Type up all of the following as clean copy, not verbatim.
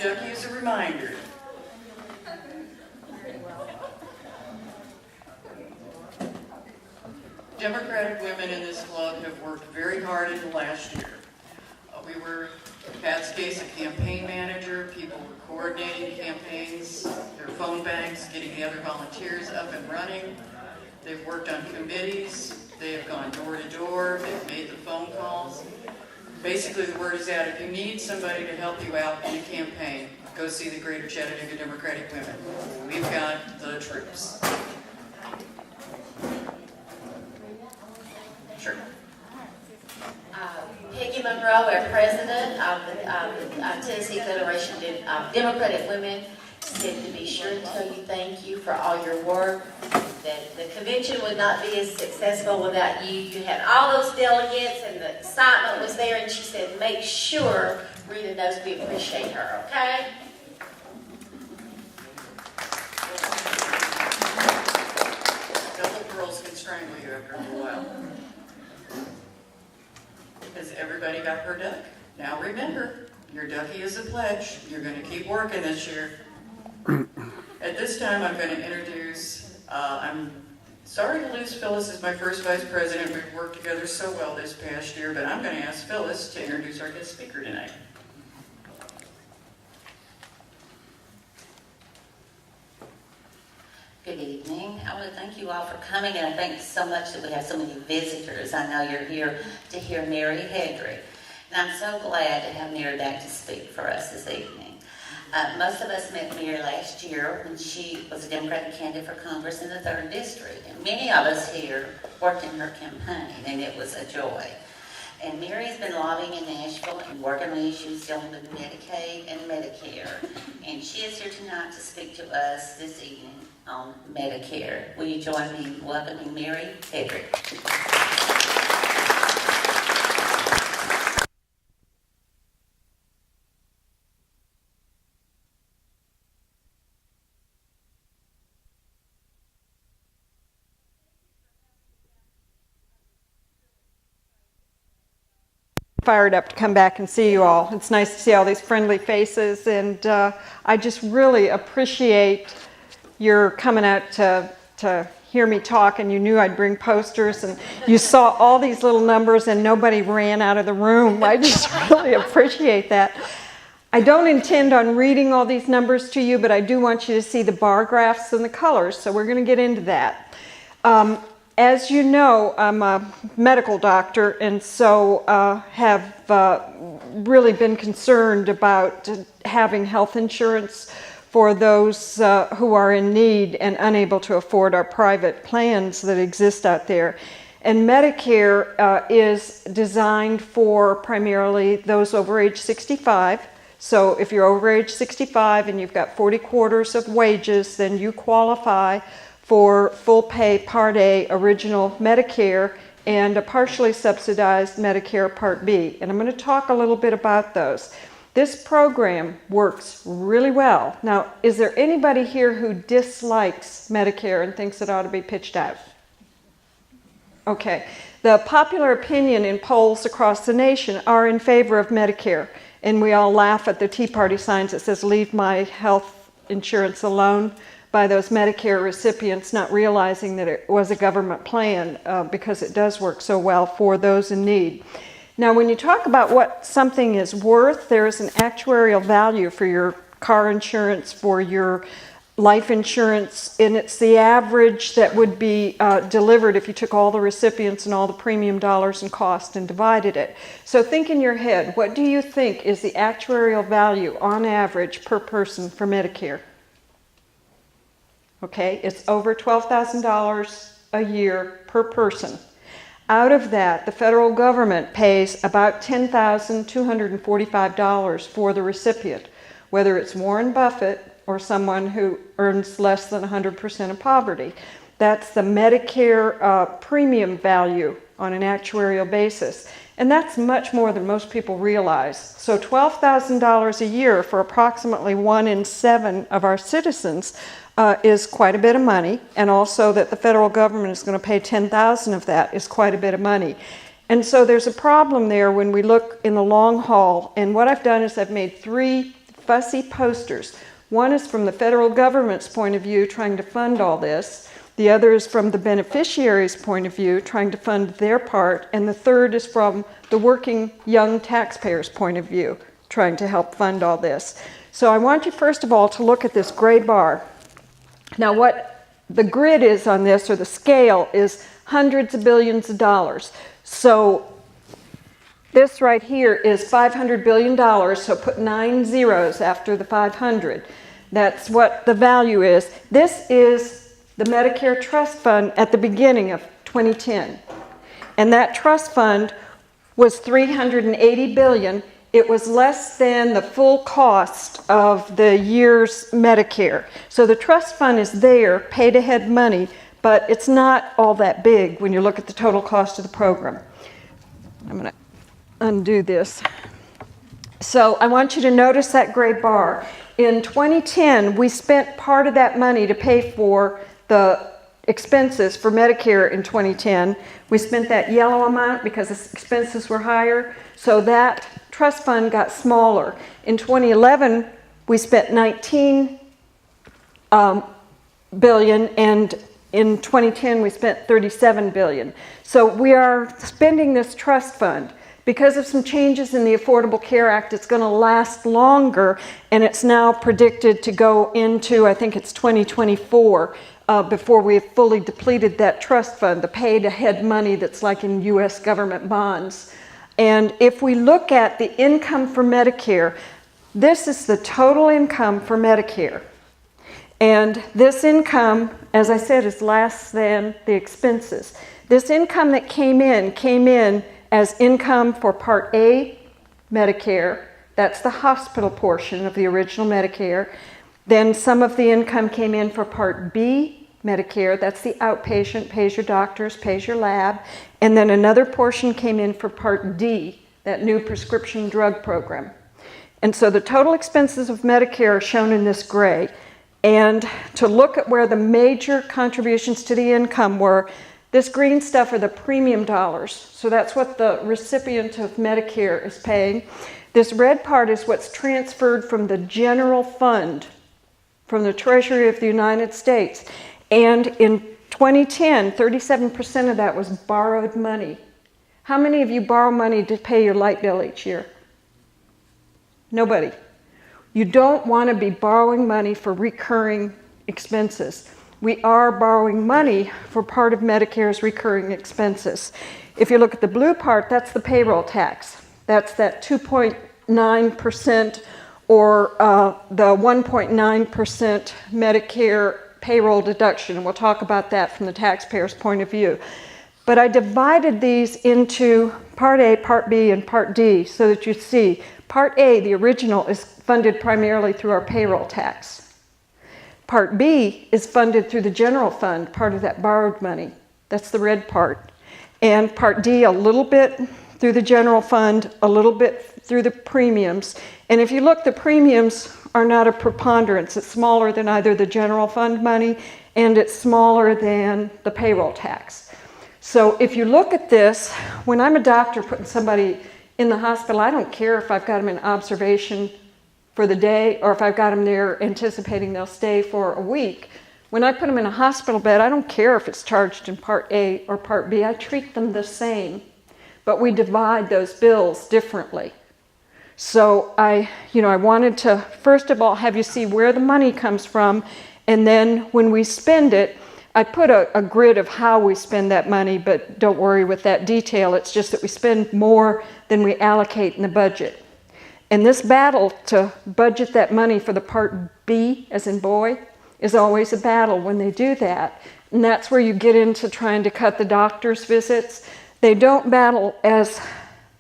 Ducky as a reminder. Democratic women in this club have worked very hard in the last year. We were, in Pat's case, a campaign manager. People were coordinating campaigns, their phone banks, getting the other volunteers up and running. They've worked on committees. They have gone door to door. They've made the phone calls. Basically, the word is out. If you need somebody to help you out in a campaign, go see the Greater Chattanooga Democratic Women. We've got the troops. Sure. Peggy Monroe, our president of the Tennessee Federation of Democratic Women, said to be sure to tell you thank you for all your work. That the convention would not be as successful without you. You had all those delegates and the excitement was there, and she said, make sure Rita knows we appreciate her, okay? Double girls can strangle you after a while. Has everybody got her duck? Now remember, your ducky is a pledge. You're going to keep working this year. At this time, I'm going to introduce, I'm sorry to lose Phyllis as my first vice president. We've worked together so well this past year, but I'm going to ask Phyllis to introduce our guest speaker tonight. Good evening. I want to thank you all for coming, and I thank you so much that we have so many visitors. I know you're here to hear Mary Hedrick, and I'm so glad to have Mary back to speak for us this evening. Most of us met Mary last year when she was a Democratic candidate for Congress in the 3rd District, and many of us here worked in her campaign, and it was a joy. And Mary's been lobbying in Nashville and working on issues dealing with Medicaid and Medicare, and she is here tonight to speak to us this evening on Medicare. Will you join me in welcoming Mary Hedrick? Fired up to come back and see you all. It's nice to see all these friendly faces, and I just really appreciate your coming out to hear me talk, and you knew I'd bring posters, and you saw all these little numbers and nobody ran out of the room. I just really appreciate that. I don't intend on reading all these numbers to you, but I do want you to see the bar graphs and the colors, so we're going to get into that. As you know, I'm a medical doctor, and so have really been concerned about having health insurance for those who are in need and unable to afford our private plans that exist out there. And Medicare is designed for primarily those over age 65. So if you're over age 65 and you've got 40 quarters of wages, then you qualify for full pay Part A original Medicare and a partially subsidized Medicare Part B. And I'm going to talk a little bit about those. This program works really well. Now, is there anybody here who dislikes Medicare and thinks it ought to be pitched out? Okay. The popular opinion in polls across the nation are in favor of Medicare. And we all laugh at the Tea Party signs that says, "Leave my health insurance alone," by those Medicare recipients, not realizing that it was a government plan because it does work so well for those in need. Now, when you talk about what something is worth, there is an actuarial value for your car insurance, for your life insurance, and it's the average that would be delivered if you took all the recipients and all the premium dollars and cost and divided it. So think in your head, what do you think is the actuarial value on average per person for Medicare? Okay, it's over $12,000 a year per person. Out of that, the federal government pays about $10,245 for the recipient, whether it's Warren Buffett or someone who earns less than 100% of poverty. That's the Medicare premium value on an actuarial basis. And that's much more than most people realize. So $12,000 a year for approximately 1 in 7 of our citizens is quite a bit of money, and also that the federal government is going to pay $10,000 of that is quite a bit of money. And so there's a problem there when we look in the long haul, and what I've done is I've made 3 fussy posters. One is from the federal government's point of view, trying to fund all this. The other is from the beneficiary's point of view, trying to fund their part. And the third is from the working young taxpayer's point of view, trying to help fund all this. So I want you first of all to look at this gray bar. Now what the grid is on this, or the scale, is hundreds of billions of dollars. So this right here is $500 billion, so put 9 zeros after the 500. That's what the value is. This is the Medicare Trust Fund at the beginning of 2010. And that trust fund was $380 billion. It was less than the full cost of the year's Medicare. So the trust fund is there, paid ahead money, but it's not all that big when you look at the total cost of the program. I'm going to undo this. So I want you to notice that gray bar. In 2010, we spent part of that money to pay for the expenses for Medicare in 2010. We spent that yellow amount because the expenses were higher, so that trust fund got smaller. In 2011, we spent $19 billion, and in 2010, we spent $37 billion. So we are spending this trust fund. Because of some changes in the Affordable Care Act, it's going to last longer, and it's now predicted to go into, I think it's 2024, before we have fully depleted that trust fund, the paid ahead money that's like in U.S. government bonds. And if we look at the income for Medicare, this is the total income for Medicare. And this income, as I said, is less than the expenses. This income that came in as income for Part A Medicare. That's the hospital portion of the original Medicare. Then some of the income came in for Part B Medicare. That's the outpatient, pays your doctors, pays your lab. And then another portion came in for Part D, that new prescription drug program. And so the total expenses of Medicare are shown in this gray. And to look at where the major contributions to the income were, this green stuff are the premium dollars. So that's what the recipient of Medicare is paying. This red part is what's transferred from the general fund, from the Treasury of the United States. And in 2010, 37% of that was borrowed money. How many of you borrow money to pay your light bill each year? Nobody. You don't want to be borrowing money for recurring expenses. We are borrowing money for part of Medicare's recurring expenses. If you look at the blue part, that's the payroll tax. That's that 2.9% or the 1.9% Medicare payroll deduction. And we'll talk about that from the taxpayer's point of view. But I divided these into Part A, Part B, and Part D so that you see. Part A, the original, is funded primarily through our payroll tax. Part B is funded through the general fund, part of that borrowed money. That's the red part. And Part D, a little bit through the general fund, a little bit through the premiums. And if you look, the premiums are not a preponderance. It's smaller than either the general fund money, and it's smaller than the payroll tax. So if you look at this, when I'm a doctor putting somebody in the hospital, I don't care if I've got them in observation for the day, or if I've got them there anticipating they'll stay for a week. When I put them in a hospital bed, I don't care if it's charged in Part A or Part B. I treat them the same, but we divide those bills differently. So I wanted to, first of all, have you see where the money comes from, and then when we spend it, I put a grid of how we spend that money, but don't worry with that detail. It's just that we spend more than we allocate in the budget. And this battle to budget that money for the Part B, as in boy, is always a battle when they do that. And that's where you get into trying to cut the doctor's visits. They don't battle as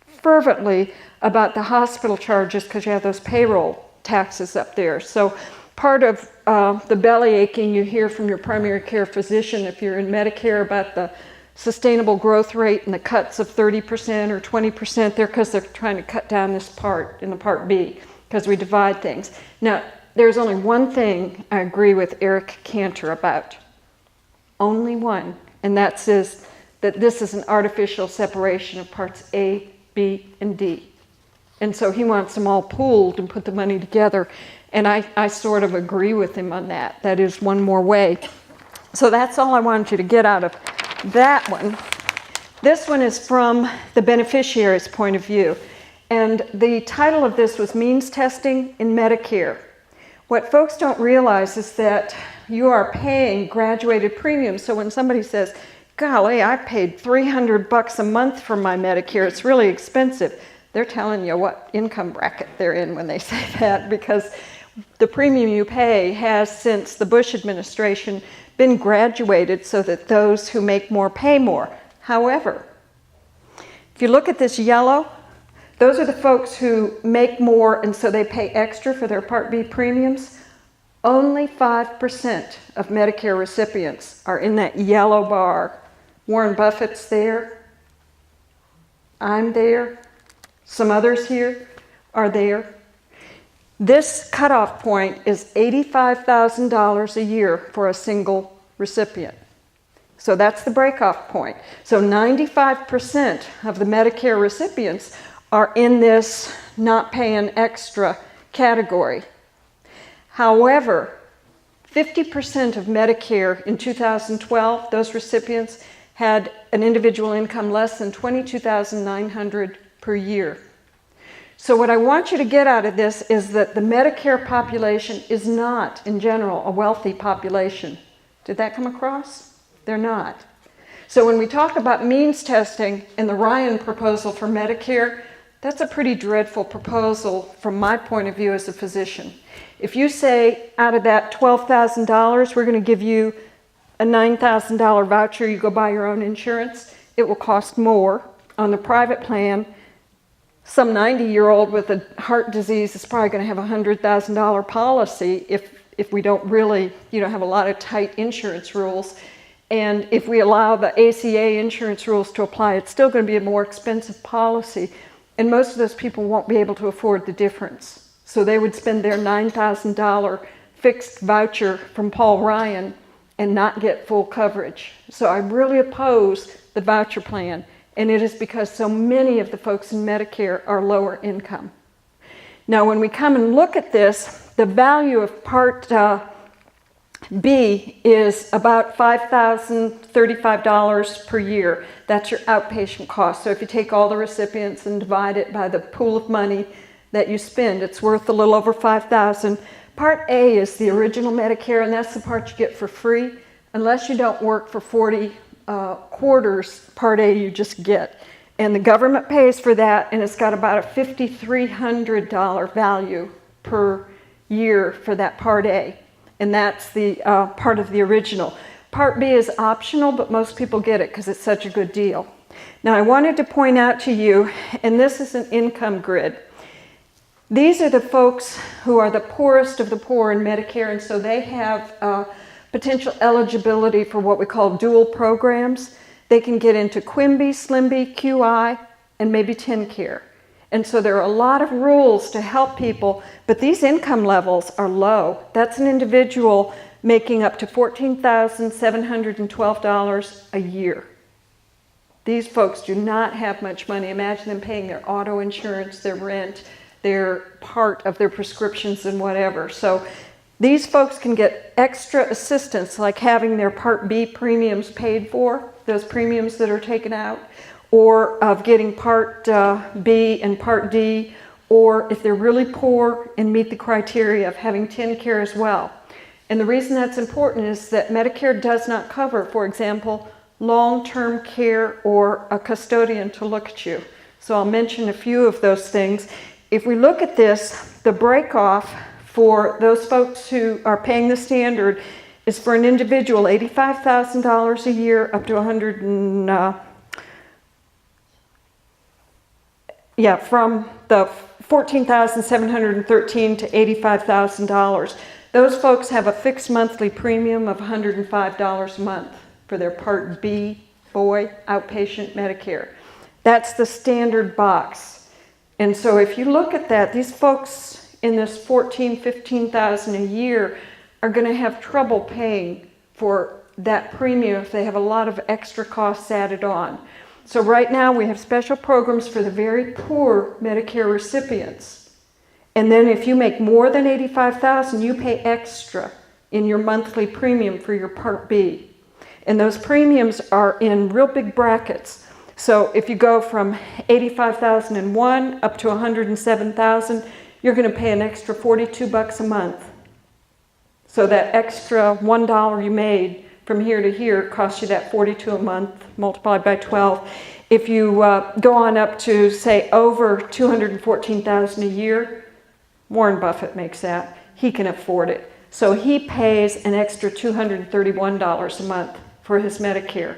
fervently about the hospital charges because you have those payroll taxes up there. So part of the belly aching you hear from your primary care physician if you're in Medicare about the sustainable growth rate and the cuts of 30% or 20% there because they're trying to cut down this part in the Part B because we divide things. Now, there's only one thing I agree with Eric Cantor about. Only one. And that says that this is an artificial separation of Parts A, B, and D. And so he wants them all pooled and put the money together. And I sort of agree with him on that. That is one more way. So that's all I wanted you to get out of that one. This one is from the beneficiary's point of view. And the title of this was Means Testing in Medicare. What folks don't realize is that you are paying graduated premiums. So when somebody says, golly, I paid $300 a month for my Medicare, it's really expensive, they're telling you what income bracket they're in when they say that, because the premium you pay has, since the Bush administration, been graduated so that those who make more pay more. However, if you look at this yellow, those are the folks who make more and so they pay extra for their Part B premiums. Only 5% of Medicare recipients are in that yellow bar. Warren Buffett's there. I'm there. Some others here are there. This cutoff point is $85,000 a year for a single recipient. So that's the breakoff point. So 95% of the Medicare recipients are in this not paying extra category. However, 50% of Medicare in 2012, those recipients had an individual income less than $22,900 per year. So what I want you to get out of this is that the Medicare population is not, in general, a wealthy population. Did that come across? They're not. So when we talk about means testing in the Ryan proposal for Medicare, that's a pretty dreadful proposal from my point of view as a physician. If you say out of that $12,000, we're going to give you a $9,000 voucher, you go buy your own insurance, it will cost more. On the private plan, some 90-year-old with a heart disease is probably going to have a $100,000 policy if we don't really, have a lot of tight insurance rules. And if we allow the ACA insurance rules to apply, it's still going to be a more expensive policy. And most of those people won't be able to afford the difference. So they would spend their $9,000 fixed voucher from Paul Ryan and not get full coverage. So I really oppose the voucher plan. And it is because so many of the folks in Medicare are lower income. Now, when we come and look at this, the value of Part B is about $5,035 per year. That's your outpatient cost. So if you take all the recipients and divide it by the pool of money that you spend, it's worth a little over $5,000. Part A is the original Medicare, and that's the part you get for free. Unless you don't work for 40 quarters, Part A you just get. And the government pays for that, and it's got about a $5,300 value per year for that Part A. And that's the part of the original. Part B is optional, but most people get it because it's such a good deal. Now I wanted to point out to you, and this is an income grid. These are the folks who are the poorest of the poor in Medicare, and so they have potential eligibility for what we call dual programs. They can get into Quimby, Slimby, QI, and maybe TennCare. And so there are a lot of rules to help people, but these income levels are low. That's an individual making up to $14,712 a year. These folks do not have much money. Imagine them paying their auto insurance, their rent, their part of their prescriptions and whatever. So these folks can get extra assistance, like having their Part B premiums paid for, those premiums that are taken out, or of getting Part B and Part D, or if they're really poor and meet the criteria of having TennCare as well. And the reason that's important is that Medicare does not cover, for example, long-term care or a custodian to look at you. So I'll mention a few of those things. If we look at this, the break-off for those folks who are paying the standard is for an individual $85,000 a year up to from the $14,713 to $85,000. Those folks have a fixed monthly premium of $105 a month for their Part B, boy, outpatient Medicare. That's the standard box. And so if you look at that, these folks in this $14,000, $15,000 a year are going to have trouble paying for that premium if they have a lot of extra costs added on. So right now we have special programs for the very poor Medicare recipients. And then if you make more than $85,000, you pay extra in your monthly premium for your Part B. And those premiums are in real big brackets. So if you go from $85,001 up to $107,000, you're going to pay an extra $42 a month. So that extra $1 you made from here to here costs you that $42 a month multiplied by 12. If you go on up to, say, over $214,000 a year, Warren Buffett makes that. He can afford it. So he pays an extra $231 a month for his Medicare.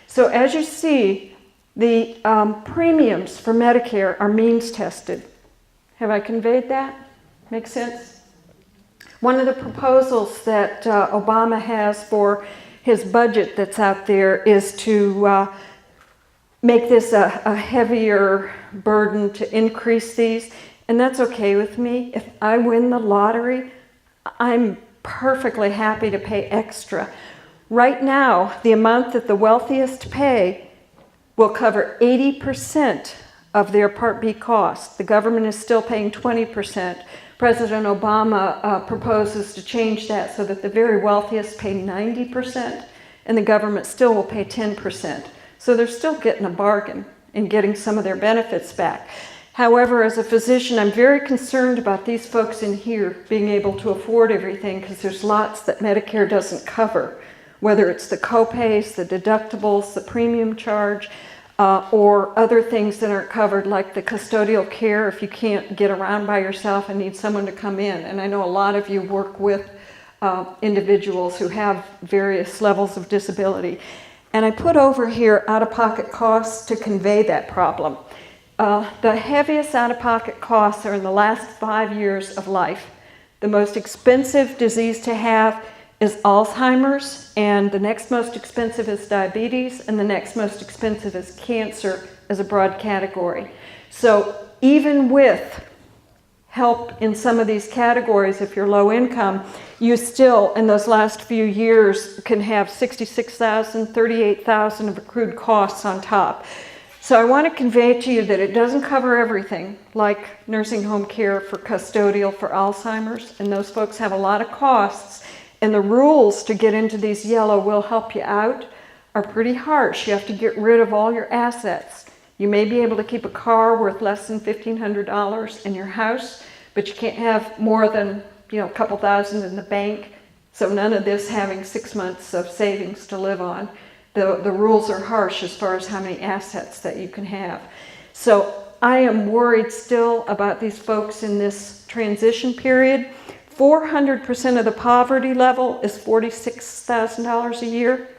So as you see, the premiums for Medicare are means tested. Have I conveyed that? Make sense? One of the proposals that Obama has for his budget that's out there is to make this a heavier burden to increase these, and that's okay with me. If I win the lottery, I'm perfectly happy to pay extra. Right now, the amount that the wealthiest pay will cover 80% of their Part B costs. The government is still paying 20%. President Obama proposes to change that so that the very wealthiest pay 90% and the government still will pay 10%. So they're still getting a bargain and getting some of their benefits back. However, as a physician, I'm very concerned about these folks in here being able to afford everything because there's lots that Medicare doesn't cover, whether it's the copays, the deductibles, the premium charge, or other things that aren't covered, like the custodial care if you can't get around by yourself and need someone to come in. And I know a lot of you work with individuals who have various levels of disability. And I put over here out-of-pocket costs to convey that problem. The heaviest out-of-pocket costs are in the last 5 years of life. The most expensive disease to have is Alzheimer's, and the next most expensive is diabetes, and the next most expensive is cancer as a broad category. So even with help in some of these categories, if you're low income, you still, in those last few years, can have $66,000, $38,000 of accrued costs on top. So I want to convey to you that it doesn't cover everything, like nursing home care for custodial for Alzheimer's, and those folks have a lot of costs. And the rules to get into these yellow will help you out are pretty harsh. You have to get rid of all your assets. You may be able to keep a car worth less than $1,500 in your house, but you can't have more than, a couple thousand in the bank. So none of this having 6 months of savings to live on. The rules are harsh as far as how many assets that you can have. So I am worried still about these folks in this transition period. 400% of the poverty level is $46,000 a year.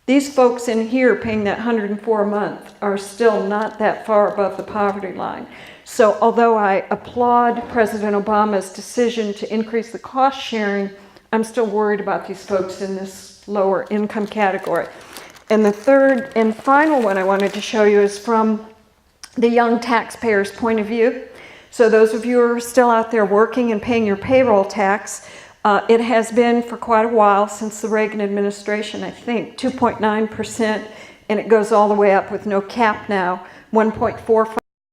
These folks in here paying that $104 a month are still not that far above the poverty line. So although I applaud President Obama's decision to increase the cost sharing, I'm still worried about these folks in this lower income category. And the third and final one I wanted to show you is from the young taxpayer's point of view. So those of you who are still out there working and paying your payroll tax, it has been for quite a while since the Reagan administration, I think, 2.9%, and it goes all the way up with no cap now, 1.45%